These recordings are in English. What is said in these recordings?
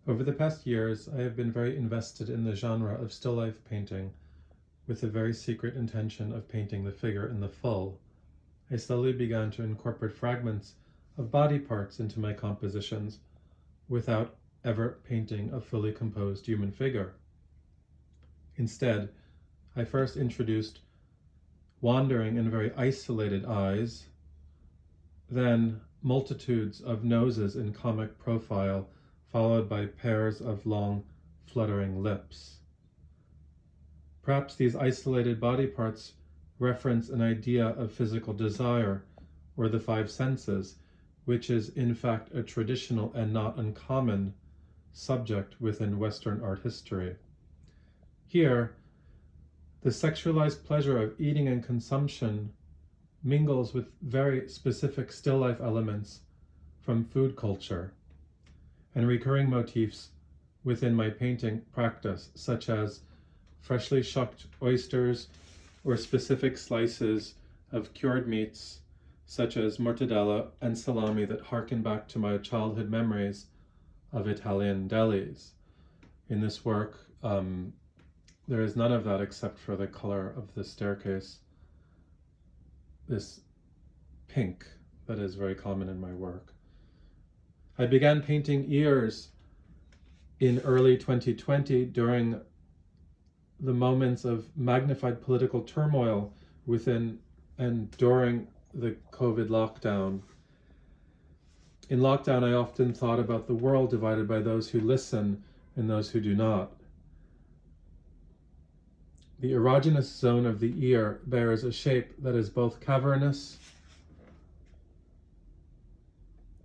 Over the past years, I have been very invested in the genre of still life painting, with a very secret intention of painting the figure in the full. I slowly began to incorporate fragments of body parts into my compositions, without ever painting a fully composed human figure. Instead, I first introduced wandering and very isolated eyes, then multitudes of noses in comic profile, followed by pairs of long, fluttering lips. Perhaps these isolated body parts reference an idea of physical desire, or the five senses, which is in fact a traditional and not uncommon subject within Western art history. Here, the sexualized pleasure of eating and consumption mingles with very specific still life elements from food culture and recurring motifs within my painting practice, such as freshly shucked oysters or specific slices of cured meats such as mortadella and salami that harken back to my childhood memories of Italian delis. In this work, there is none of that except for the color of the staircase, this pink that is very common in my work. I began painting ears in early 2020 during the moments of magnified political turmoil within and during the COVID lockdown. In lockdown, I often thought about the world divided by those who listen and those who do not. The erogenous zone of the ear bears a shape that is both cavernous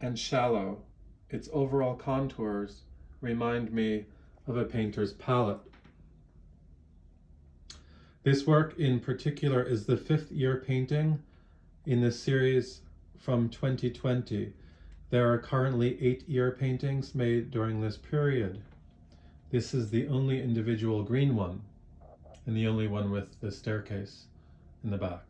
and shallow. Its overall contours remind me of a painter's palette. This work in particular is the 5th ear painting in the series from 2020. There are currently 8 ear paintings made during this period. This is the only individual green one, and the only one with the staircase in the back.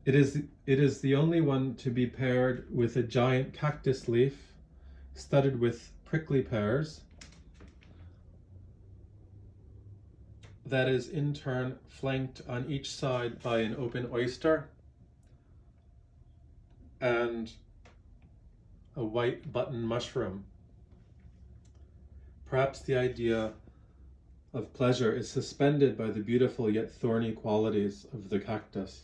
It is the only one to be paired with a giant cactus leaf studded with prickly pears that is in turn flanked on each side by an open oyster and a white button mushroom. Perhaps the idea of pleasure is suspended by the beautiful yet thorny qualities of the cactus.